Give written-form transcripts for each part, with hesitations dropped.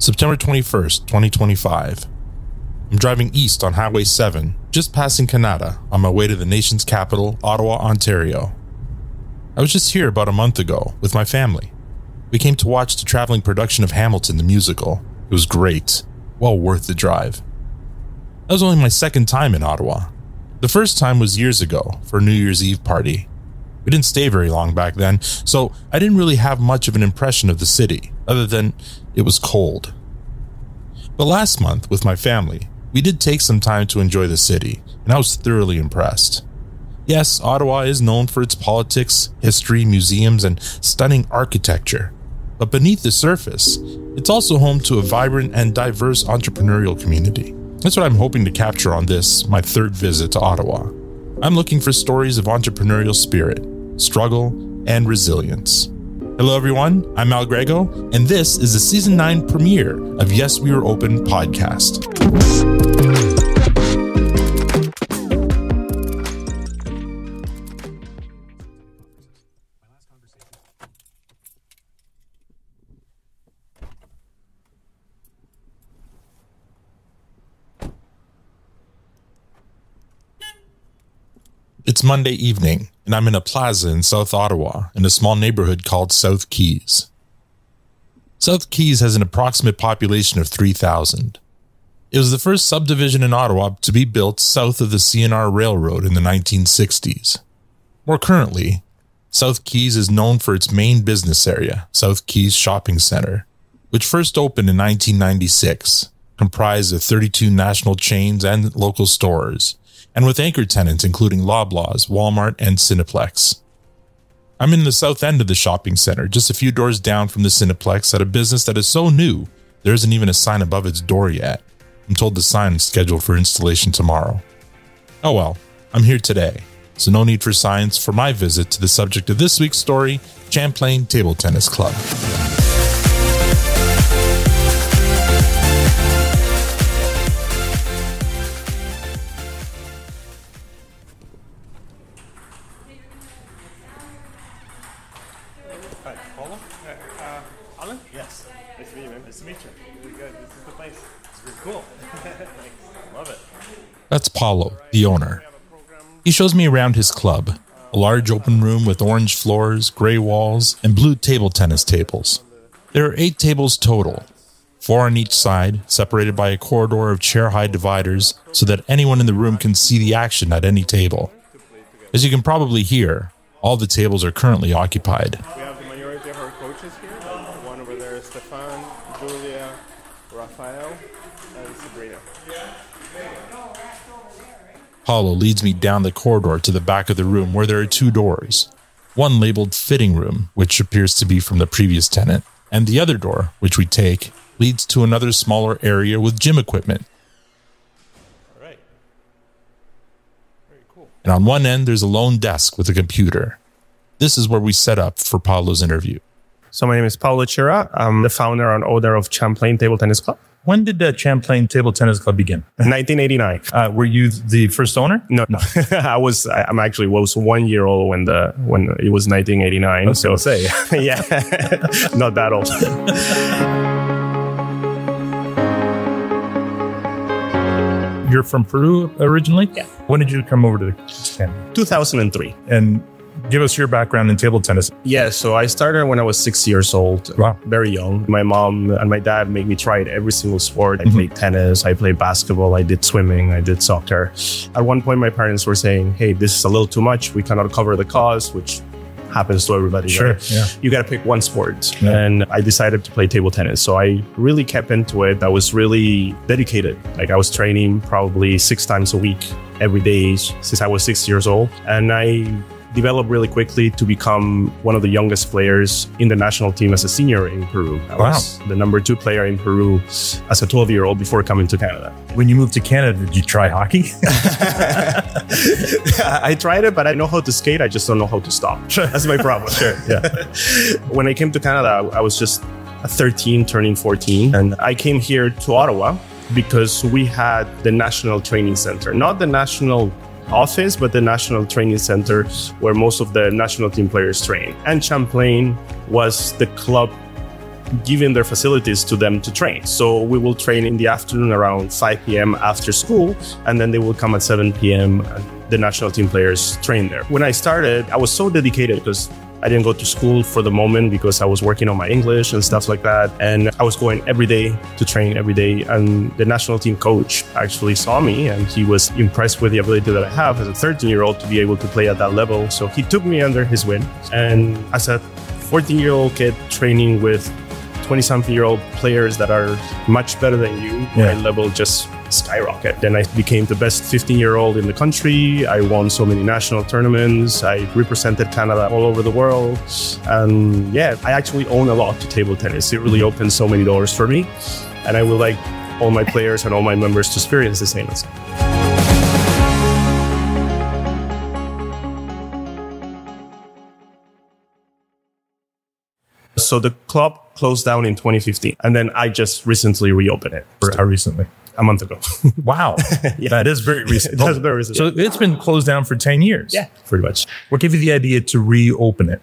September 21st, 2025. I'm driving east on Highway 7, just passing Canada, on my way to the nation's capital, Ottawa, Ontario. I was just here about a month ago with my family. We came to watch the traveling production of Hamilton the musical. It was great, well worth the drive. That was only my second time in Ottawa. The first time was years ago for a New Year's Eve party. We didn't stay very long back then, so I didn't really have much of an impression of the city, other than it was cold. But last month, with my family, we did take some time to enjoy the city, and I was thoroughly impressed. Yes, Ottawa is known for its politics, history, museums, and stunning architecture. But beneath the surface, it's also home to a vibrant and diverse entrepreneurial community. That's what I'm hoping to capture on this, my third visit to Ottawa. I'm looking for stories of entrepreneurial spirit, struggle, and resilience. Hello everyone, I'm Grego, and this is the Season 9 premiere of Yes, We Were Open podcast. It's Monday evening, and I'm in a plaza in South Ottawa in a small neighborhood called South Keys. South Keys has an approximate population of 3,000. It was the first subdivision in Ottawa to be built south of the CNR Railroad in the 1960s. More currently, South Keys is known for its main business area, South Keys Shopping Centre, which first opened in 1996, comprised of 32 national chains and local stores, and with anchor tenants including Loblaws, Walmart, and Cineplex. I'm in the south end of the shopping center, just a few doors down from the Cineplex at a business that is so new, there isn't even a sign above its door yet. I'm told the sign is scheduled for installation tomorrow. Oh well, I'm here today, so no need for signs for my visit to the subject of this week's story, Champlain Table Tennis Club. Alan? Yes. Nice to meet you, man. Nice to meet you. Really good. This is the place. It's really cool. Thanks. Love it. That's Paulo, the owner. He shows me around his club, a large open room with orange floors, gray walls, and blue table tennis tables. There are 8 tables total, 4 on each side, separated by a corridor of chair-high dividers so that anyone in the room can see the action at any table. As you can probably hear, all the tables are currently occupied. We have the majority of our coaches here. One over there is Stefan, Julia, Rafael, and Sabrina. Paulo leads me down the corridor to the back of the room where there are 2 doors. One labeled fitting room, which appears to be from the previous tenant, and the other door, which we take, leads to another smaller area with gym equipment. All right. Very cool. And on one end, there's a lone desk with a computer. This is where we set up for Paulo's interview. So my name is Paulo Chira. I'm the founder and owner of Champlain Table Tennis Club. When did the Champlain Table Tennis Club begin? 1989. Were you the first owner? No. I'm actually was 1 year old when it was 1989. So say, yeah, not that old. You're from Peru originally? Yeah. When did you come over to Canada? 2003. And give us your background in table tennis. Yeah, so I started when I was 6 years old. Wow. Very young. My mom and my dad made me try every single sport. I played tennis, I played basketball, I did swimming, I did soccer. At one point, my parents were saying, hey, this is a little too much. We cannot cover the cost, which happens to everybody. Sure, right? yeah. You got to pick one sport. Yeah. And I decided to play table tennis. So I really kept into it. I was really dedicated. Like I was training probably 6 times a week, every day since I was 6 years old. And I developed really quickly to become one of the youngest players in the national team as a senior in Peru. I was the number 2 player in Peru as a 12-year-old before coming to Canada. When you moved to Canada, did you try hockey? I tried it, but I know how to skate. I just don't know how to stop. That's my problem. Sure, yeah. When I came to Canada, I was just 13, turning 14. And I came here to Ottawa because we had the National Training Center, not the national office, but the National Training Center where most of the national team players train. And Champlain was the club giving their facilities to them to train. So we will train in the afternoon around 5 p.m. after school, and then they will come at 7 p.m. and the national team players train there. When I started, I was so dedicated because I didn't go to school for the moment because I was working on my English and stuff like that. And I was going every day to train every day. And the national team coach actually saw me and he was impressed with the ability that I have as a 13-year-old to be able to play at that level. So he took me under his wing. And as a 14-year-old kid training with 20-something-year-old players that are much better than you, my level just skyrocket. Then I became the best 15-year-old in the country. I won so many national tournaments. I represented Canada all over the world. And yeah, I actually own a lot to table tennis. It really opened so many doors for me. And I would like all my players and all my members to experience the same as me. So the club closed down in 2015. And then I just recently reopened it. How recently? A month ago. Wow. That is very recent. That's very recent. So it's been closed down for 10 years. Yeah, pretty much. What gave you the idea to reopen it?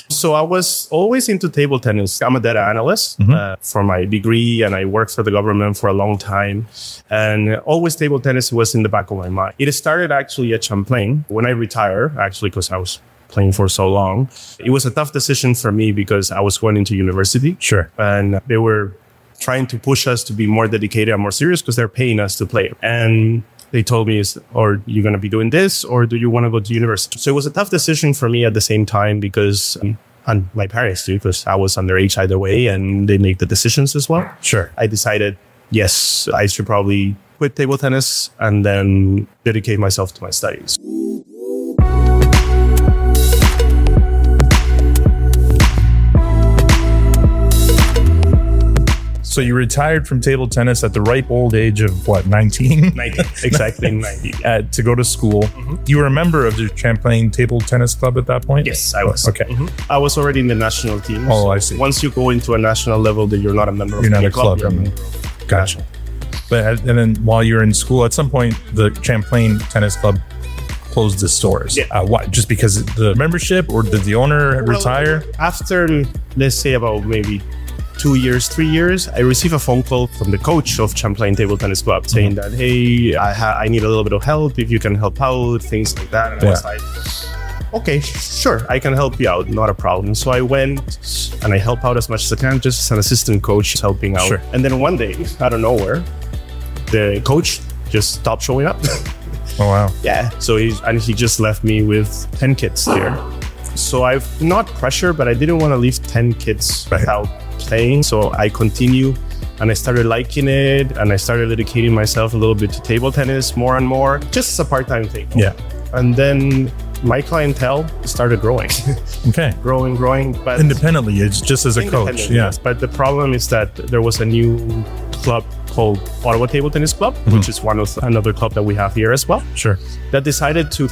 So I was always into table tennis. I'm a data analyst for my degree, and I worked for the government for a long time. And always table tennis was in the back of my mind. It started actually at Champlain when I retired, actually, because I was playing for so long. It was a tough decision for me because I was going into university. Sure. And they were trying to push us to be more dedicated and more serious because they're paying us to play. And they told me, or you're going to be doing this, or do you want to go to university? So it was a tough decision for me at the same time because, and my parents too, because I was underage either way and they make the decisions as well. Sure. I decided, yes, I should probably quit table tennis and then dedicate myself to my studies. So you retired from table tennis at the ripe old age of what, 19? 19, exactly 19. To go to school. You were a member of the Champlain Table Tennis Club at that point? Yes, I was. Okay. I was already in the national team. Oh, so I see. Once you go into a national level, then you're not a member of the club. You're a member of Gotcha. But and then while you're in school, at some point, the Champlain Tennis Club closed its doors. Yeah. Why? Just because of the membership, or did the owner retire? After, let's say, about maybe 2 years, 3 years, I received a phone call from the coach of Champlain Table Tennis Club saying that, hey, I need a little bit of help, if you can help out, things like that. And I was like, okay, sure, I can help you out, not a problem. So I went and I help out as much as I can, just as an assistant coach helping out. Sure. And then one day, out of nowhere, the coach just stopped showing up. Oh, wow. Yeah. So he just left me with 10 kids there. So I've not pressure, but I didn't want to leave 10 kids without playing. So I continue and I started liking it and I started dedicating myself a little bit to table tennis more and more, just as a part-time thing. Yeah. And then my clientele started growing. Okay. growing. But independently, it's just as a coach. Yeah. Yes. But the problem is that there was a new club called Ottawa Table Tennis Club, which is another club that we have here as well. Sure. That decided to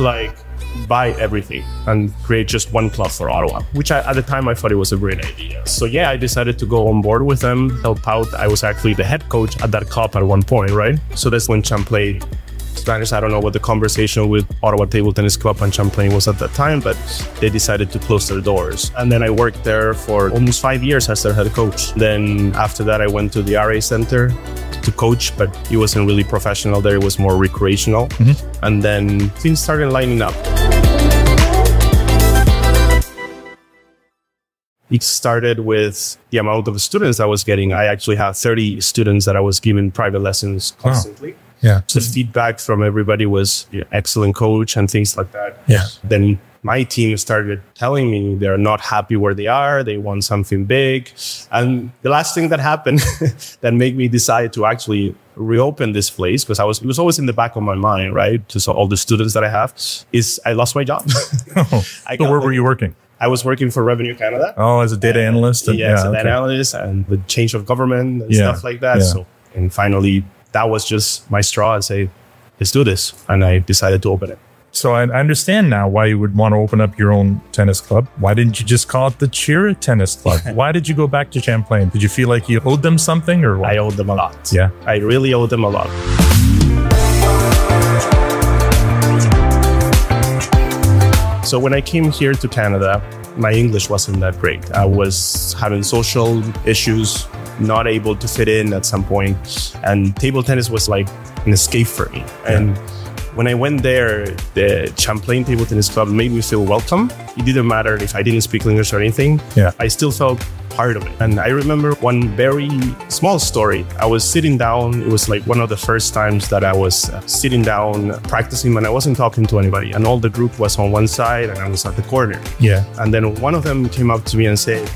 buy everything and create just one club for Ottawa, which at the time I thought it was a great idea. So yeah, I decided to go on board with them, help out. I was actually the head coach at that club at one point, right? So that's when Champlain, Spanish, I don't know what the conversation with Ottawa Table Tennis Club and Champlain was at that time, but they decided to close their doors. And then I worked there for almost 5 years as their head coach. Then after that, I went to the RA Center to coach, but it wasn't really professional there. It was more recreational. And then things started lining up. It started with the amount of students I was getting. I actually had 30 students that I was giving private lessons constantly. Wow. Yeah. The feedback from everybody was excellent coach and things like that. Yeah. Then my team started telling me they're not happy where they are. They want something big. And the last thing that happened that made me decide to actually reopen this place, because it was always in the back of my mind, right? So all the students that I have, is I lost my job. So where were you working? I was working for Revenue Canada. Oh, as a data analyst? As a data analyst, and the change of government and stuff like that. So, and finally, that was just my straw and say, let's do this. And I decided to open it. So I understand now why you would want to open up your own tennis club. Why didn't you just call it the Chira Tennis Club? Why did you go back to Champlain? Did you feel like you owed them something, or what? I owed them a lot. Yeah. I really owed them a lot. So when I came here to Canada, my English wasn't that great. I was having social issues, not able to fit in at some point. And table tennis was like an escape for me. And when I went there, the Champlain Table Tennis Club made me feel welcome. It didn't matter if I didn't speak English or anything. I still felt part of it. And I remember one very small story. I was sitting down. It was like one of the first times that I was sitting down practicing, and I wasn't talking to anybody. And all the group was on one side and I was at the corner. And then one of them came up to me and said,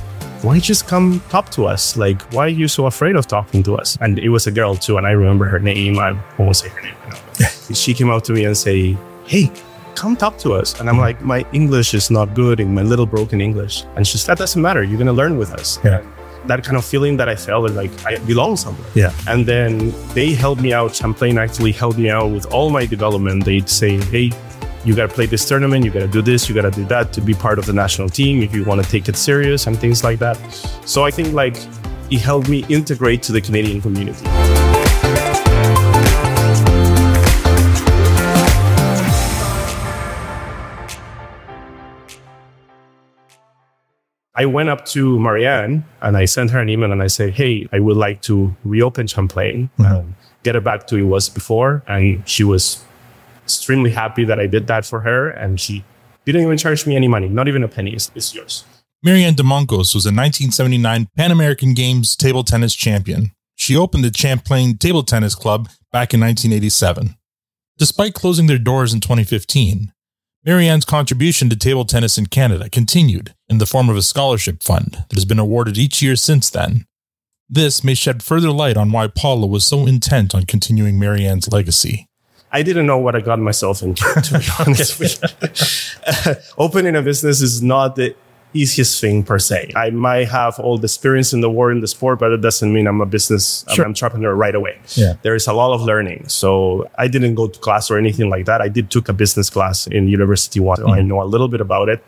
"Why don't you just come talk to us? Like, why are you so afraid of talking to us?" And it was a girl too. And I remember her name. I won't say her name. She came up to me and say, "Hey, come talk to us." And I'm like, "My English is not good in my little broken English." And she said, "That doesn't matter. You're going to learn with us." That kind of feeling that I felt like I belong somewhere. And then they helped me out. Champlain actually helped me out with all my development. They'd say, "Hey, you got to play this tournament. You got to do this. You got to do that to be part of the national team if you want to take it serious," and things like that. So I think like it helped me integrate to the Canadian community. I went up to Marianne and I sent her an email and I said, "Hey, I would like to reopen Champlain, get it back to it was before." And she was extremely happy that I did that for her. And she didn't even charge me any money, not even a penny. It's yours. Marianne DeMoncos was a 1979 Pan American Games table tennis champion. She opened the Champlain Table Tennis Club back in 1987. Despite closing their doors in 2015, Marianne's contribution to table tennis in Canada continued in the form of a scholarship fund that has been awarded each year since then. This may shed further light on why Paulo was so intent on continuing Marianne's legacy. I didn't know what I got myself into, to be honest with you. Opening a business is not the easiest thing per se. I might have all the experience in the world in the sport, but it doesn't mean I'm a business entrepreneur right away. There is a lot of learning. So I didn't go to class or anything like that. I took a business class in University One. So I know a little bit about it.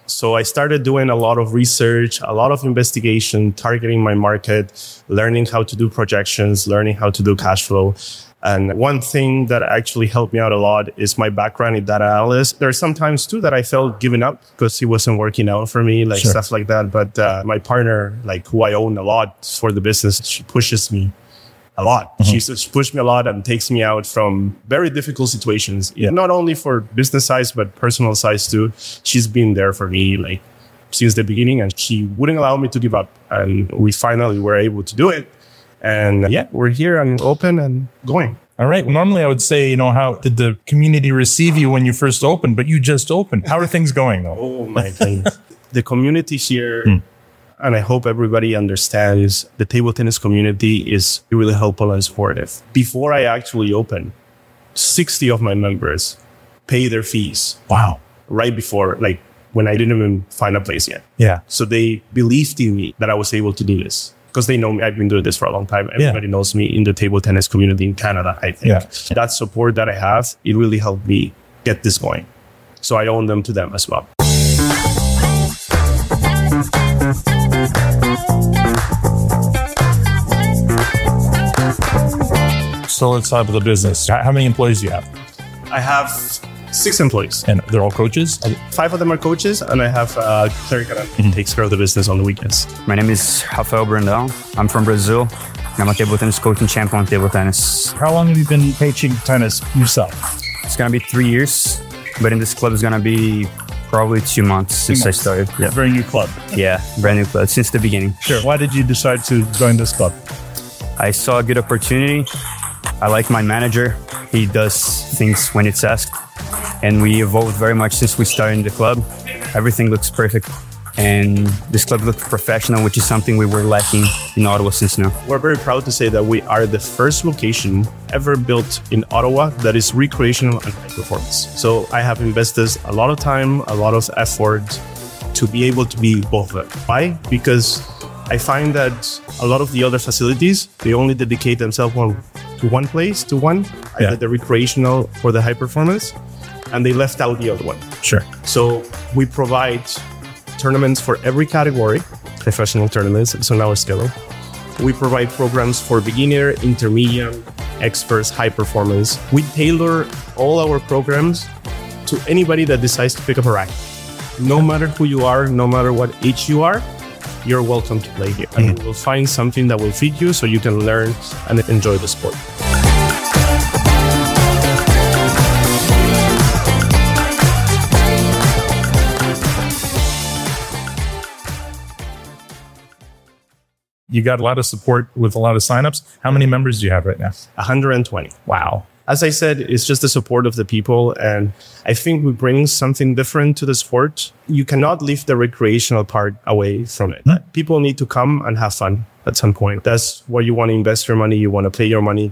So I started doing a lot of research, a lot of investigation, targeting my market, learning how to do projections, learning how to do cash flow. And one thing that actually helped me out a lot is my background in data analysis. There are some times too that I felt given up because it wasn't working out for me, like stuff like that. But my partner, like who I own a lot for the business, she pushes me a lot. She pushed me a lot and takes me out from very difficult situations, not only for business size, but personal size too. She's been there for me like since the beginning, and she wouldn't allow me to give up. And we finally were able to do it. And we're here and open and going. All right. Normally I would say, how did the community receive you when you first opened, but you just opened. How are things going though? Oh my goodness. The community here, and I hope everybody understands, the table tennis community is really helpful and supportive. Before I actually opened, 60 of my members pay their fees. Wow. Right before, like when I didn't even find a place yet. So they believed in me that I was able to do this. Because they know me, I've been doing this for a long time. Everybody knows me in the table tennis community in Canada, I think. That support that I have, it really helped me get this going. So I owe them to them as well. So let's talk about the business. How many employees do you have? I have 6 employees. And they're all coaches? 5 of them are coaches, and I have a cleric that takes care of the business on the weekends. My name is Rafael Brandão. I'm from Brazil. I'm a table tennis coach in Champlain Table Tennis. How long have you been coaching tennis yourself? It's going to be 3 years, but in this club it's going to be probably 2 months since I started. Very new club. Yeah, brand new club since the beginning. Sure. Why did you decide to join this club? I saw a good opportunity. I like my manager. He does things when it's asked. And we evolved very much since we started in the club. Everything looks perfect. And this club looks professional, which is something we were lacking in Ottawa since now. We're very proud to say that we are the first location ever built in Ottawa that is recreational and high performance. So I have invested a lot of time, a lot of effort to be able to be both of them. Why? Because I find that a lot of the other facilities, they only dedicate themselves to one place, either the recreational or the high performance, and they left out the other one. Sure. So we provide tournaments for every category, professional tournaments, it's on our schedule. We provide programs for beginner, intermediate, experts, high performance. We tailor all our programs to anybody that decides to pick up a racket. No matter who you are, no matter what age you are, you're welcome to play here. And we'll find something that will fit you so you can learn and enjoy the sport. You got a lot of support with a lot of signups. How many members do you have right now? 120. Wow. As I said, it's just the support of the people. And I think we bring something different to the sport. You cannot leave the recreational part away from it. People need to come and have fun at some point. That's where you want to invest your money. You want to play your money.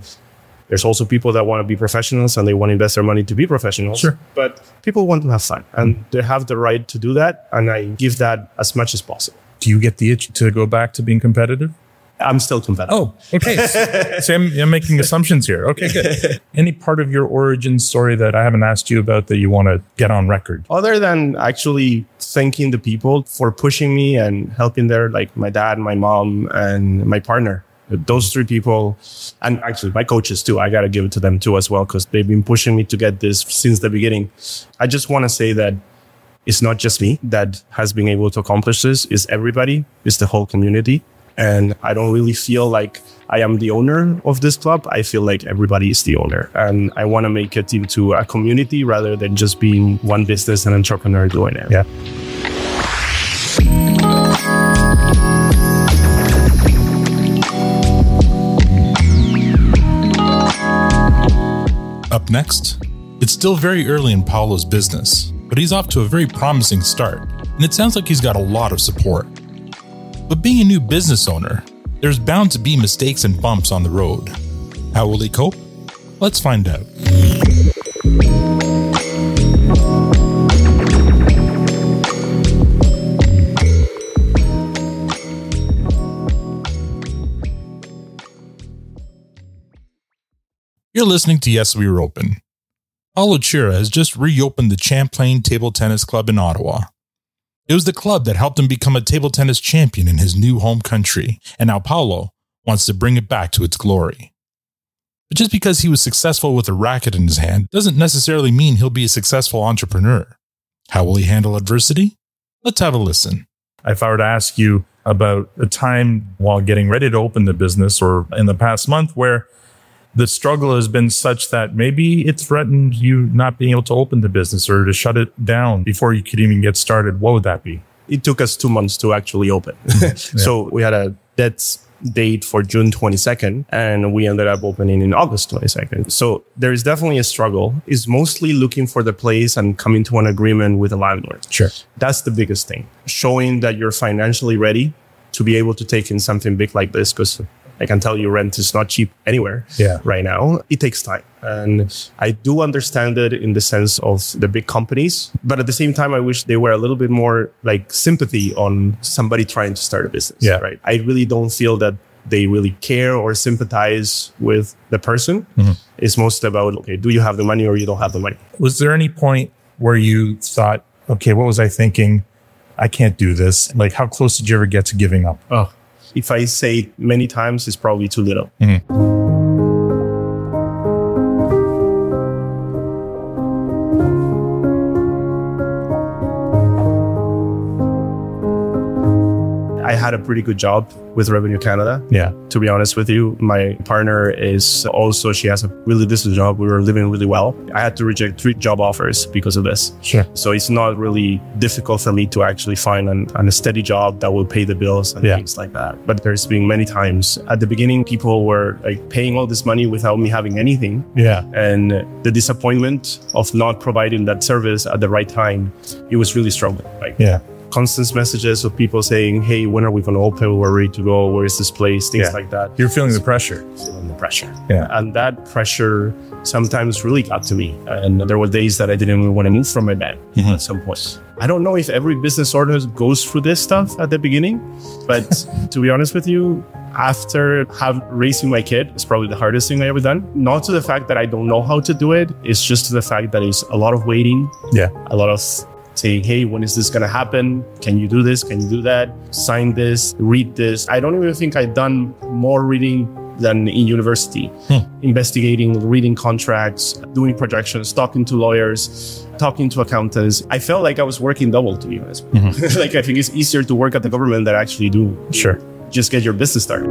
There's also people that want to be professionals and they want to invest their money to be professionals. Sure. But people want to have fun and they have the right to do that. And I give that as much as possible. Do you get the itch to go back to being competitive? I'm still competitive. Oh, okay. So I'm making assumptions here. Okay, good. Any part of your origin story that I haven't asked you about that you want to get on record? Other than actually thanking the people for pushing me and helping there, like my dad, my mom, and my partner. Those three people, and actually my coaches too, I got to give it to them too as well, because they've been pushing me to get this since the beginning. I just want to say that it's not just me that has been able to accomplish this. It's everybody. It's the whole community. And I don't really feel like I am the owner of this club. I feel like everybody is the owner. And I want to make it into a community rather than just being one business and entrepreneur doing it. Yeah. Up next, it's still very early in Paulo's business, but he's off to a very promising start, and it sounds like he's got a lot of support. But being a new business owner, there's bound to be mistakes and bumps on the road. How will he cope? Let's find out. You're listening to Yes, We Were Open. Paulo Chira has just reopened the Champlain Table Tennis Club in Ottawa. It was the club that helped him become a table tennis champion in his new home country, and now Paulo wants to bring it back to its glory. But just because he was successful with a racket in his hand doesn't necessarily mean he'll be a successful entrepreneur. How will he handle adversity? Let's have a listen. If I were to ask you about a time while getting ready to open the business or in the past month where the struggle has been such that maybe it threatened you not being able to open the business or to shut it down before you could even get started, what would that be? It took us 2 months to actually open. So we had a dead date for June 22nd and we ended up opening in August 22nd. So there is definitely a struggle. It's mostly looking for the place and coming to an agreement with the landlord. Sure. That's the biggest thing. Showing that you're financially ready to be able to take in something big like this, because I can tell you rent is not cheap anywhere right now. It takes time. And I do understand it in the sense of the big companies. But at the same time, I wish they were a little bit more like sympathy on somebody trying to start a business. Yeah. Right. I really don't feel that they really care or sympathize with the person. It's most about, okay, do you have the money or you don't have the money? Was there any point where you thought, okay, what was I thinking? I can't do this. Like, how close did you ever get to giving up? Oh, if I say it many times, it's probably too little. I had a pretty good job with Revenue Canada. Yeah. To be honest with you, my partner is also, she has a really decent job. We were living really well. I had to reject 3 job offers because of this. Sure. So it's not really difficult for me to actually find a steady job that will pay the bills and things like that. But there's been many times at the beginning, people were like paying all this money without me having anything. Yeah. And the disappointment of not providing that service at the right time, it was really struggling. Like, constant messages of people saying, hey, when are we going to open? We're ready to go. Where is this place? Things like that. You're feeling the pressure. Feeling the pressure. Yeah. And that pressure sometimes really got to me. And there were days that I didn't even want to move from my bed at some point. I don't know if every business owner goes through this stuff at the beginning, but to be honest with you, after raising my kid, it's probably the hardest thing I ever done. Not to the fact that I don't know how to do it. It's just to the fact that it's a lot of waiting. Yeah. A lot of saying, hey, when is this going to happen? Can you do this? Can you do that? Sign this, read this. I don't even think I've done more reading than in university. Investigating, reading contracts, doing projections, talking to lawyers, talking to accountants. I felt like I was working double, to be honest. Like, I think it's easier to work at the government than actually do. Sure. Just get your business started.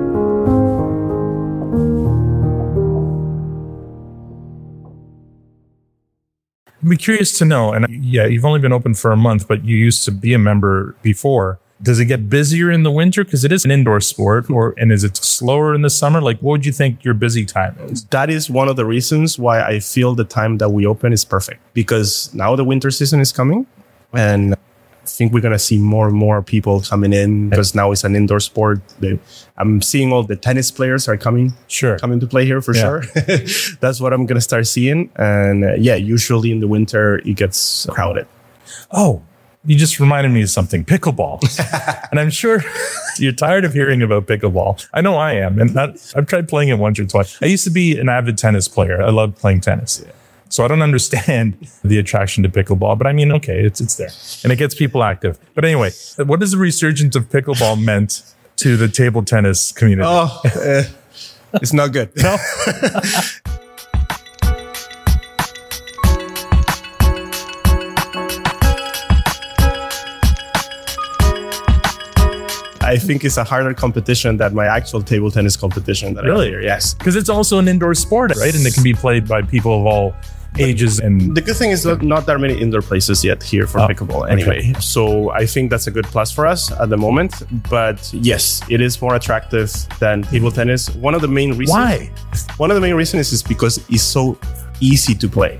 I'd be curious to know, and yeah, you've only been open for a month, but you used to be a member before. Does it get busier in the winter? Because it is an indoor sport, and is it slower in the summer? Like, what would you think your busy time is? That is one of the reasons why I feel the time that we open is perfect, because now the winter season is coming, and I think we're going to see more and more people coming in because now it's an indoor sport. I'm seeing all the tennis players are coming to play here for sure. That's what I'm going to start seeing. And usually in the winter, it gets crowded. Oh, you just reminded me of something, pickleball. And I'm sure you're tired of hearing about pickleball. I know I am. And I've tried playing it once or twice. I used to be an avid tennis player. I love playing tennis. Yeah. So I don't understand the attraction to pickleball, but I mean, okay, it's there and it gets people active. But anyway, what has the resurgence of pickleball meant to the table tennis community? It's not good. No? I think it's a harder competition than my actual table tennis competition. That really? I hear, yes. Because it's also an indoor sport, right? And it can be played by people of all ages. And the good thing is that not that many indoor places yet here for pickleball anyway. Okay. So I think that's a good plus for us at the moment. But yes, it is more attractive than table tennis. One of the main reasons. Why? One of the main reasons is because it's so easy to play.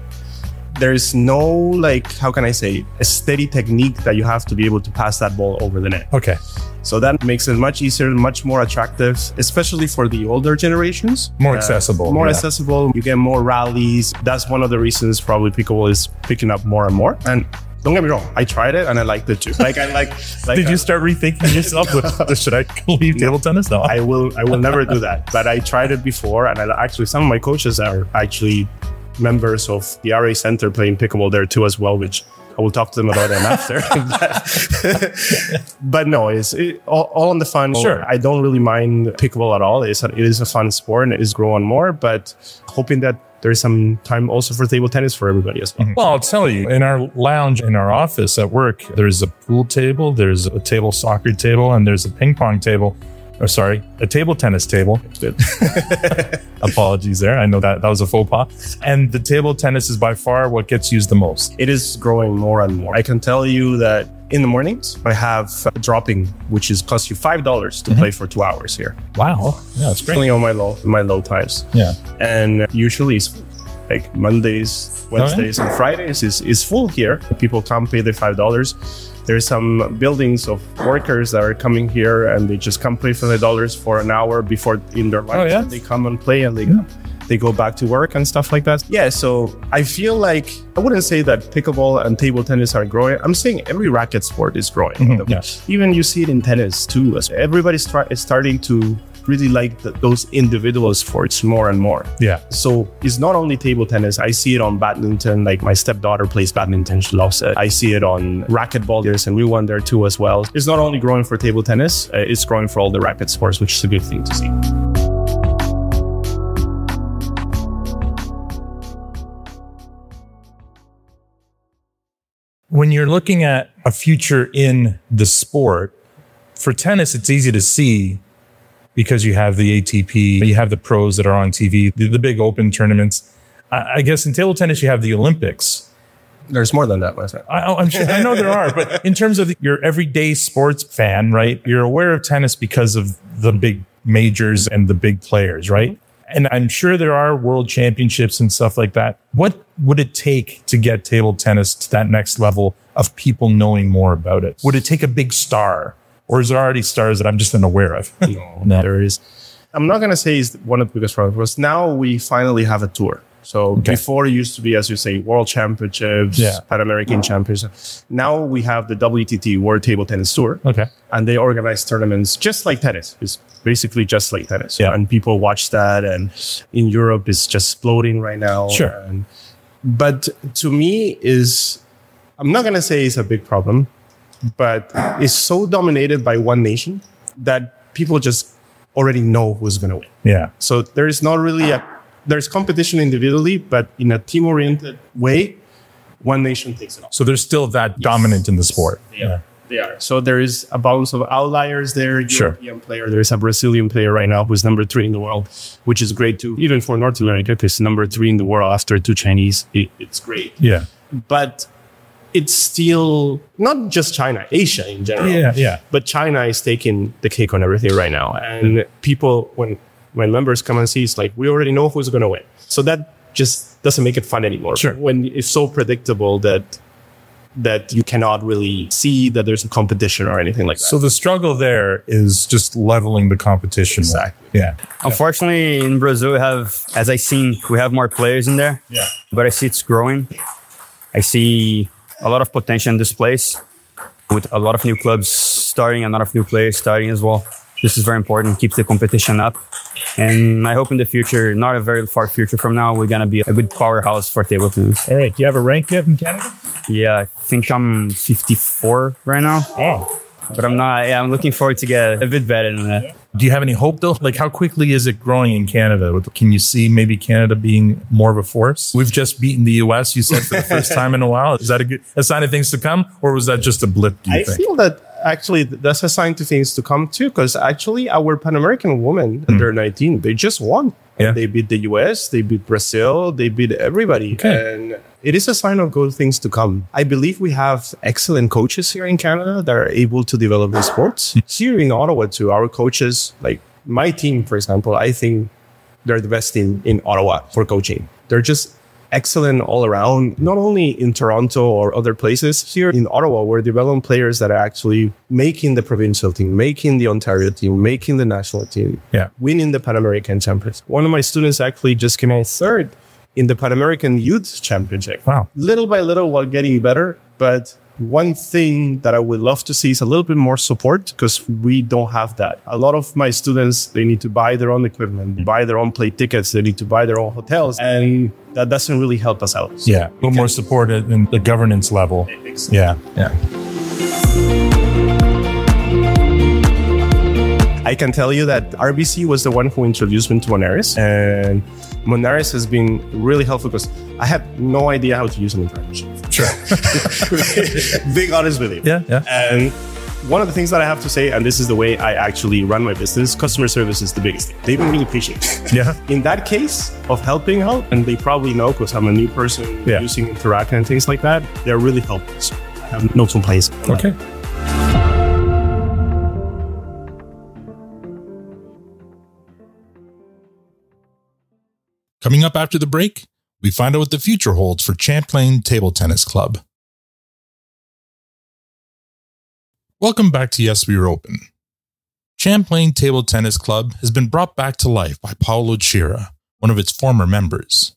There's no, like, how can I say, a steady technique that you have to be able to pass that ball over the net. Okay. So that makes it much easier, much more attractive, especially for the older generations. More accessible. More accessible. You get more rallies. That's one of the reasons probably pickleball is picking up more and more. And don't get me wrong, I tried it and I liked it too. Did you start rethinking yourself? Should I leave table tennis? No, I will never do that. But I tried it before, and some of my coaches are actually members of the RA Center playing pickleball there too as well, which I will talk to them about them after. But no, it's all on the fun. Sure. I don't really mind pickleball at all. It is a fun sport and it is growing more, but hoping that there's some time also for table tennis for everybody as well. Well, I'll tell you, in our lounge, in our office at work, there's a pool table, there's a table soccer table, and there's a ping pong table. A table tennis table. Apologies there. I know that was a faux pas. And the table tennis is by far what gets used the most. It is growing more and more. I can tell you that in the mornings, I have a dropping, which costs you $5 to play for 2 hours here. Wow. Yeah, that's great. Only on my low times. Yeah. And usually it's like Mondays, Wednesdays, and Fridays is full here. People come pay their $5. There's some buildings of workers that are coming here and they just come play for the $5 for an hour before in their lunch. And they come and play and they go back to work and stuff like that. Yeah, so I feel like I wouldn't say that pickleball and table tennis are growing. I'm saying every racket sport is growing. Even you see it in tennis too. Everybody's starting to really like those individual sports more and more. Yeah. So it's not only table tennis. I see it on badminton. Like my stepdaughter plays badminton. She loves it. I see it on racquetball. And we won there too as well. It's not only growing for table tennis. It's growing for all the racket sports, which is a good thing to see. When you're looking at a future in the sport, for tennis, it's easy to see because you have the ATP, you have the pros that are on TV, the big open tournaments. I guess in table tennis, you have the Olympics. There's more than that, my friend. I'm sure. I know there are, but in terms of your everyday sports fan, right? You're aware of tennis because of the big majors and the big players, right? And I'm sure there are world championships and stuff like that. What would it take to get table tennis to that next level of people knowing more about it? Would it take a big star? Or is there already stars that I'm just unaware of? No, there is. I'm not going to say it's one of the biggest problems. Now we finally have a tour. So before it used to be, as you say, world championships, Pan American championships. Now we have the WTT, World Table Tennis Tour. Okay. And they organize tournaments just like tennis. It's basically just like tennis. Yeah. And people watch that. And in Europe, it's just exploding right now. Sure. But to me, I'm not going to say it's a big problem, but it's so dominated by one nation that people just already know who's going to win. Yeah. So there is not really there's competition individually, but in a team-oriented way, one nation takes it all. So there's still that dominant in the sport. Yeah. They are. So there is a bounce of outliers there. Sure. European player. There is a Brazilian player right now who's number 3 in the world, which is great too. Even for North America, because number 3 in the world after 2 Chinese, it's great. Yeah. But it's still not just China, Asia in general. Yeah. But China is taking the cake on everything right now. And people, when members come and see, it's like, we already know who's going to win. So that just doesn't make it fun anymore. Sure. When it's so predictable that you cannot really see that there's a competition or anything like that. So the struggle there is just leveling the competition. Exactly. Yeah. Unfortunately, in Brazil, we have more players in there. Yeah. But I see it's growing. I see a lot of potential in this place with a lot of new clubs starting, a lot of new players starting as well. This is very important, keeps the competition up. And I hope in the future, not a very far future from now, we're going to be a good powerhouse for table tennis. All right. Do you have a rank yet in Canada? Yeah, I think I'm 54 right now. Oh. But I'm looking forward to get a bit better than that. Do you have any hope though? Like how quickly is it growing in Canada? Can you see maybe Canada being more of a force? We've just beaten the US, you said, for the first time in a while. Is that a sign of things to come? Or was that just a blip, do you think? I feel that actually that's a sign to things to come too, because actually our Pan American women under 19, they just won. Yeah. They beat the US, they beat Brazil, they beat everybody. Okay. And it is a sign of good things to come. I believe we have excellent coaches here in Canada that are able to develop the sports. Here in Ottawa too, our coaches, like my team, for example, I think they're the best in Ottawa for coaching. They're just excellent all around, not only in Toronto or other places. Here in Ottawa, we're developing players that are actually making the provincial team, making the Ontario team, making the national team, winning the Pan American Championships. One of my students actually just came out 3rd in the Pan American Youth Championship. Wow. Little by little, while getting better. But one thing that I would love to see is a little bit more support, because we don't have that. A lot of my students, they need to buy their own equipment, buy their own play tickets, they need to buy their own hotels, and that doesn't really help us out. So yeah, a little more support at the governance level. Yeah. I can tell you that RBC was the one who introduced me to Moneris, and Moneris has been really helpful because I had no idea how to use an interaction. Sure. Being honest with you. Yeah. And one of the things that I have to say, and this is the way I actually run my business, customer service is the biggest thing. They've been really patient. Yeah. In that case of helping out, and they probably know because I'm a new person using Interact and things like that, they're really helpful. So I have no complaints. Okay. Coming up after the break, we find out what the future holds for Champlain Table Tennis Club. Welcome back to Yes, We Are Open. Champlain Table Tennis Club has been brought back to life by Paulo Chira, one of its former members.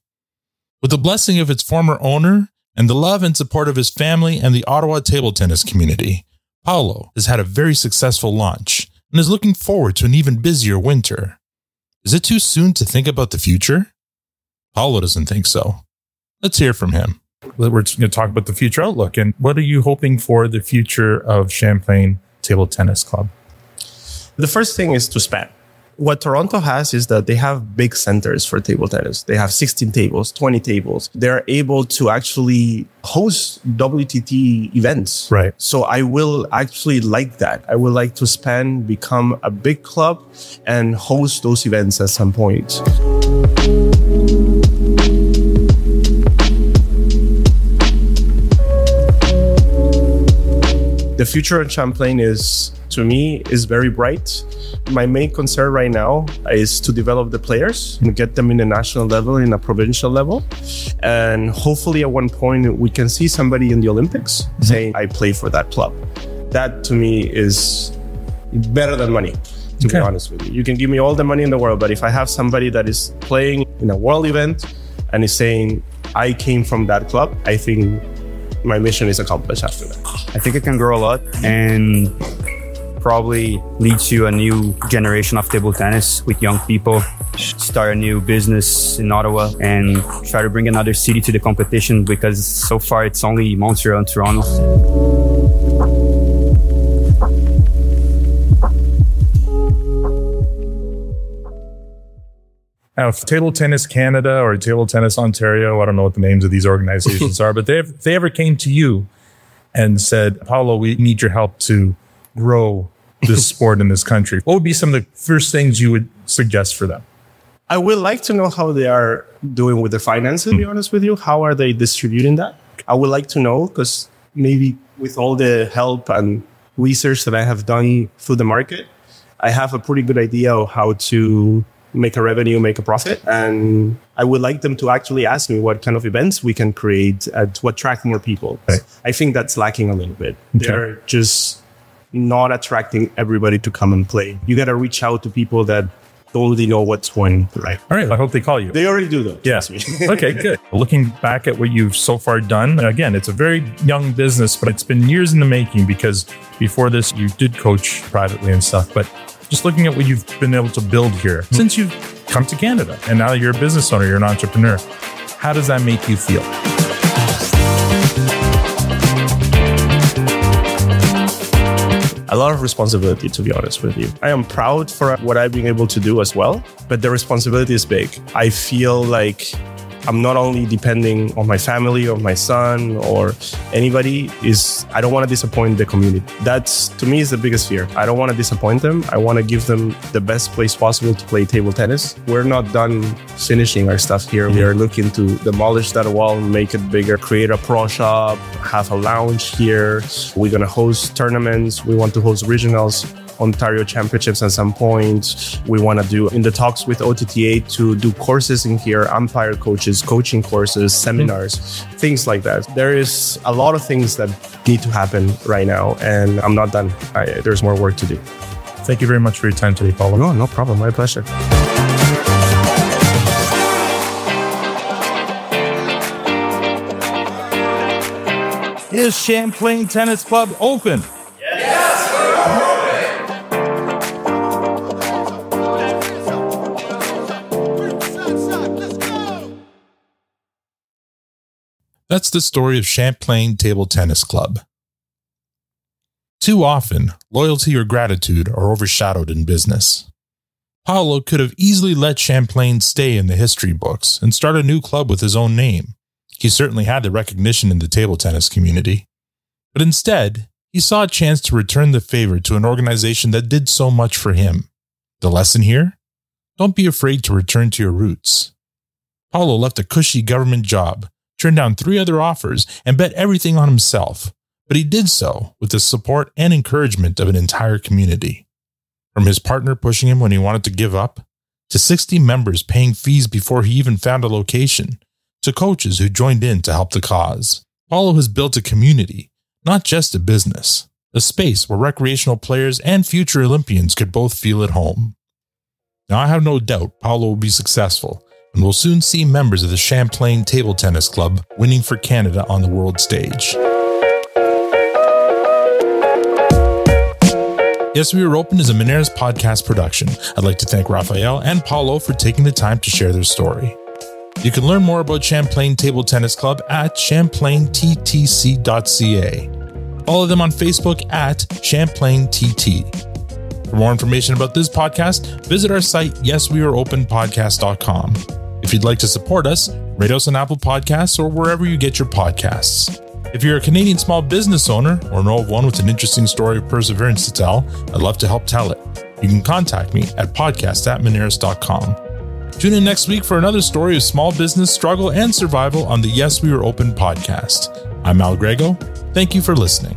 With the blessing of its former owner and the love and support of his family and the Ottawa table tennis community, Paulo has had a very successful launch and is looking forward to an even busier winter. Is it too soon to think about the future? Paulo doesn't think so. Let's hear from him. We're going to talk about the future outlook. And what are you hoping for the future of Champlain Table Tennis Club? The first thing is to span. What Toronto has is that they have big centers for table tennis. They have 16 tables, 20 tables. They're able to actually host WTT events. Right. So I will actually like that. I would like to span, become a big club and host those events at some point. The future of Champlain is, to me, is very bright. My main concern right now is to develop the players and get them in the national level, in a provincial level. And hopefully at one point we can see somebody in the Olympics saying, I play for that club. That to me is better than money, to be honest with you. You can give me all the money in the world, but if I have somebody that is playing in a world event and is saying, I came from that club, I think my mission is accomplished after that. I think it can grow a lot and probably lead to a new generation of table tennis with young people, start a new business in Ottawa and try to bring another city to the competition, because so far it's only Montreal and Toronto. Now, if Table Tennis Canada or Table Tennis Ontario, I don't know what the names of these organizations are, but if they ever came to you and said, Paulo, we need your help to grow this sport in this country, what would be some of the first things you would suggest for them? I would like to know how they are doing with their finances, to be honest with you. How are they distributing that? I would like to know, because maybe with all the help and research that I have done through the market, I have a pretty good idea of how to make a revenue, make a profit. And I would like them to actually ask me what kind of events we can create to attract more people. Okay. I think that's lacking a little bit. Okay. They're just not attracting everybody to come and play. You got to reach out to people that don't really know what's going right. All right. I hope they call you. They already do, though. Yeah. Okay, good. Looking back at what you've so far done, again, it's a very young business, but it's been years in the making, because before this, you did coach privately and stuff. But just looking at what you've been able to build here since you've come to Canada, and now you're a business owner, you're an entrepreneur, how does that make you feel? A lot of responsibility, to be honest with you. I am proud for what I've been able to do as well, but the responsibility is big. I feel like I'm not only depending on my family or my son or anybody. I don't want to disappoint the community. That's, to me, is the biggest fear. I don't want to disappoint them. I want to give them the best place possible to play table tennis. We're not done finishing our stuff here. We are looking to demolish that wall, make it bigger, create a pro shop, have a lounge here. We're going to host tournaments. We want to host regionals, Ontario championships at some point. We want to do in the talks with OTTA to do courses in here, umpire coaches, coaching courses, seminars, things like that. There is a lot of things that need to happen right now, and I'm not done. There's more work to do. Thank you very much for your time today, Paulo. No problem. My pleasure. Is Champlain Tennis Club open? That's the story of Champlain Table Tennis Club. Too often, loyalty or gratitude are overshadowed in business. Paulo could have easily let Champlain stay in the history books and start a new club with his own name. He certainly had the recognition in the table tennis community. But instead, he saw a chance to return the favor to an organization that did so much for him. The lesson here? Don't be afraid to return to your roots. Paulo left a cushy government job, turned down 3 other offers, and bet everything on himself. But he did so with the support and encouragement of an entire community. From his partner pushing him when he wanted to give up, to 60 members paying fees before he even found a location, to coaches who joined in to help the cause, Paulo has built a community, not just a business, a space where recreational players and future Olympians could both feel at home. Now, I have no doubt Paulo will be successful, and we'll soon see members of the Champlain Table Tennis Club winning for Canada on the world stage. Yes, We Are Open is a Moneris podcast production. I'd like to thank Rafael and Paulo for taking the time to share their story. You can learn more about Champlain Table Tennis Club at champlainttc.ca. Follow them on Facebook at ChamplainTT. For more information about this podcast, visit our site, yesweareopenpodcast.com. If you'd like to support us, rate us on Apple Podcasts or wherever you get your podcasts. If you're a Canadian small business owner or know of one with an interesting story of perseverance to tell, I'd love to help tell it. You can contact me at podcast@moneris.com. Tune in next week for another story of small business struggle and survival on the Yes, We Are Open podcast. I'm Grego. Thank you for listening.